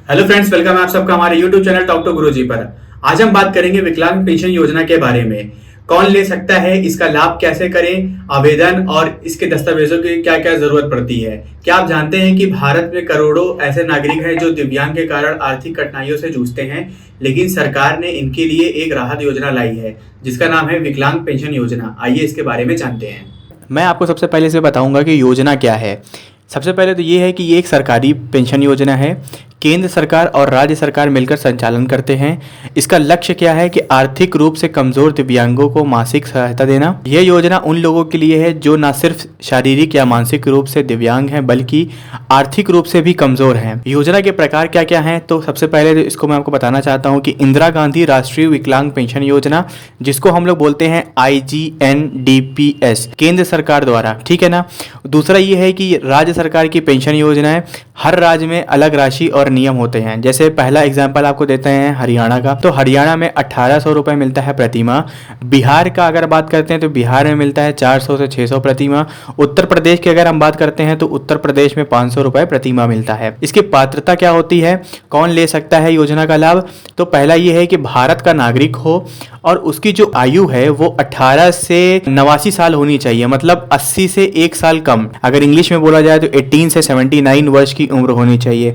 Hello friends, welcome है आप सबका हमारे यूट्यूब चैनल टॉक टू गुरुजी पर। आज हम बात करेंगे विकलांग पेंशन योजना के बारे में। कौन ले सकता है, इसका लाभ कैसे करें, आवेदन और इसके दस्तावेजों की क्या क्या जरूरत पड़ती है। क्या आप जानते हैं कि भारत में करोड़ों ऐसे नागरिक हैं जो दिव्यांग के कारण आर्थिक कठिनाइयों से जूझते हैं, लेकिन सरकार ने इनके लिए एक राहत योजना लाई है जिसका नाम है विकलांग पेंशन योजना। आइए इसके बारे में जानते हैं। मैं आपको सबसे पहले से बताऊंगा कि योजना क्या है। सबसे पहले तो ये है कि ये एक सरकारी पेंशन योजना है। केंद्र सरकार और राज्य सरकार मिलकर संचालन करते हैं। इसका लक्ष्य क्या है कि आर्थिक रूप से कमज़ोर दिव्यांगों को मासिक सहायता देना। यह योजना उन लोगों के लिए है जो न सिर्फ शारीरिक या मानसिक रूप से दिव्यांग हैं बल्कि आर्थिक रूप से भी कमज़ोर हैं। योजना के प्रकार क्या क्या हैं, तो सबसे पहले तो इसको मैं आपको बताना चाहता हूँ कि इंदिरा गांधी राष्ट्रीय विकलांग पेंशन योजना, जिसको हम लोग बोलते हैं IGNDPS, केंद्र सरकार द्वारा, ठीक है ना। दूसरा ये है कि राज्य सरकार की पेंशन योजना है। हर राज्य में अलग राशि और नियम होते हैं। जैसे पहला एग्जांपल आपको देते हैं हरियाणा का, तो हरियाणा में 1800 रुपये मिलता है प्रति माह। बिहार का अगर बात करते हैं तो बिहार में मिलता है 400 से 600 प्रति माह। उत्तर प्रदेश की अगर हम बात करते हैं तो उत्तर प्रदेश में 500 रुपये प्रति माह मिलता है। इसकी पात्रता क्या होती है, कौन ले सकता है योजना का लाभ, तो पहला ये है कि भारत का नागरिक हो और उसकी जो आयु है वो 18 से 89 साल होनी चाहिए, मतलब 80 से 1 साल कम। अगर इंग्लिश में बोला जाए तो 18 से 79 वर्ष की उम्र होनी चाहिए।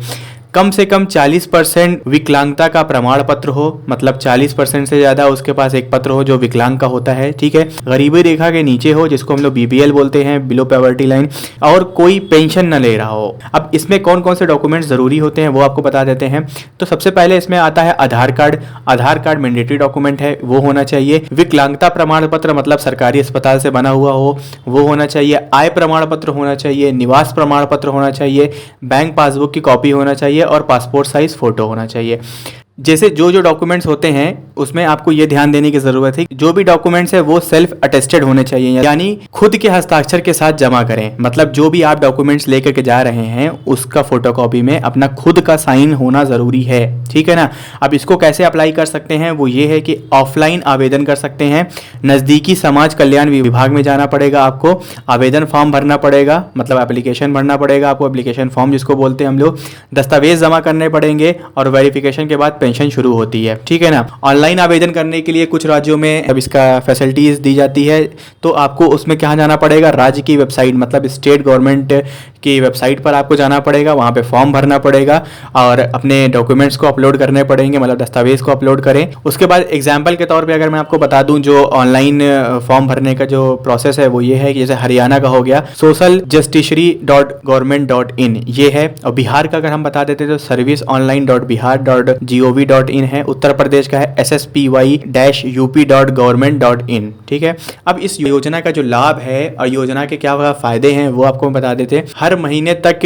कम से कम 40% विकलांगता का प्रमाण पत्र हो, मतलब 40% से ज़्यादा उसके पास एक पत्र हो जो विकलांग का होता है, ठीक है। गरीबी रेखा के नीचे हो, जिसको हम लोग BPL बोलते हैं, बिलो पॉवर्टी लाइन, और कोई पेंशन न ले रहा हो। अब इसमें कौन कौन से डॉक्यूमेंट्स ज़रूरी होते हैं वो आपको बता देते हैं। तो सबसे पहले इसमें आता है आधार कार्ड। आधार कार्ड मैंडेटरी डॉक्यूमेंट है, वो होना चाहिए। विकलांगता प्रमाण पत्र, मतलब सरकारी अस्पताल से बना हुआ हो, वो होना चाहिए। आय प्रमाण पत्र होना चाहिए। निवास प्रमाण पत्र होना चाहिए। बैंक पासबुक की कॉपी होना चाहिए और पासपोर्ट साइज फोटो होना चाहिए। जैसे जो जो डॉक्यूमेंट्स होते हैं उसमें आपको ये ध्यान देने की ज़रूरत है, जो भी डॉक्यूमेंट्स है वो सेल्फ अटेस्टेड होने चाहिए, यानी खुद के हस्ताक्षर के साथ जमा करें। मतलब जो भी आप डॉक्यूमेंट्स लेकर के जा रहे हैं उसका फोटोकॉपी में अपना खुद का साइन होना ज़रूरी है, ठीक है ना। अब इसको कैसे अप्लाई कर सकते हैं, वो ये है कि ऑफलाइन आवेदन कर सकते हैं। नज़दीकी समाज कल्याण विभाग में जाना पड़ेगा आपको, आवेदन फॉर्म भरना पड़ेगा, मतलब एप्लीकेशन भरना पड़ेगा आपको, एप्लीकेशन फॉर्म जिसको बोलते हैं हम लोग। दस्तावेज जमा करने पड़ेंगे और वेरिफिकेशन के बाद पेंशन शुरू होती है, ठीक है ना। ऑनलाइन आवेदन करने के लिए कुछ राज्यों में अब इसका फैसिलिटीज़ दी जाती है, तो आपको उसमें कहाँ जाना पड़ेगा, राज्य की वेबसाइट, मतलब स्टेट गवर्नमेंट की वेबसाइट पर आपको जाना पड़ेगा। वहाँ पे फॉर्म भरना पड़ेगा और अपने डॉक्यूमेंट्स को अपलोड करने पड़ेंगे, मतलब दस्तावेज को अपलोड करें। उसके बाद एग्जाम्पल के तौर पे अगर मैं आपको बता दूं, जो ऑनलाइन फॉर्म भरने का जो प्रोसेस है वो ये है कि जैसे हरियाणा का हो गया socialjusticiary.government.in, ये है। और बिहार का अगर हम बता देते तो serviceonline.bihar.gov.in है। उत्तर प्रदेश का है SSPY-up.government.in, ठीक है। अब इस योजना का जो लाभ है और योजना के क्या फायदे हैं वो आपको बता देते हैं। हर महीने तक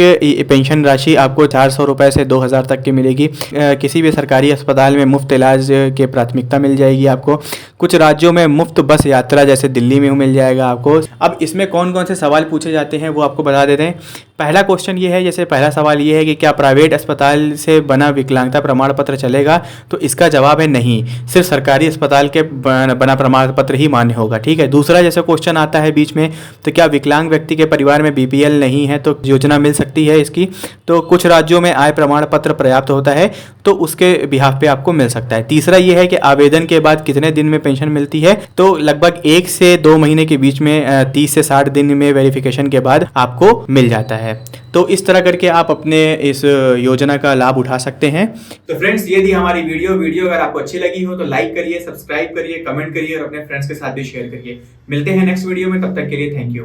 पेंशन राशि आपको 400 रुपये से 2000 तक की मिलेगी। किसी भी सरकारी अस्पताल में मुफ्त इलाज के प्राथमिकता मिल जाएगी आपको। कुछ राज्यों में मुफ्त बस यात्रा, जैसे दिल्ली में मिल जाएगा आपको। अब इसमें कौन कौन से सवाल पूछे जाते हैं वो आपको बता देते हैं। पहला क्वेश्चन ये है, जैसे पहला सवाल ये है कि क्या प्राइवेट अस्पताल से बना विकलांगता प्रमाण पत्र चलेगा, तो इसका जवाब है नहीं, सिर्फ सरकारी अस्पताल के बना प्रमाण पत्र ही मान्य होगा, ठीक है। दूसरा जैसे क्वेश्चन आता है बीच में, तो क्या विकलांग व्यक्ति के परिवार में BPL नहीं है तो योजना मिल सकती है इसकी, तो कुछ राज्यों में आय प्रमाण पत्र पर्याप्त होता है तो उसके बिहाफ पे आपको मिल सकता है। तीसरा ये है कि आवेदन के बाद कितने दिन में पेंशन मिलती है, तो लगभग 1 से 2 महीने के बीच में 30 से 60 दिन में वेरिफिकेशन के बाद आपको मिल जाता है। तो इस तरह करके आप अपने इस योजना का लाभ उठा सकते हैं। तो फ्रेंड्स, ये थी हमारी वीडियो अगर आपको अच्छी लगी हो तो लाइक करिए, सब्सक्राइब करिए, कमेंट करिए और अपने फ्रेंड्स के साथ भी शेयर करिए। मिलते हैं नेक्स्ट वीडियो में, तब तक के लिए थैंक यू।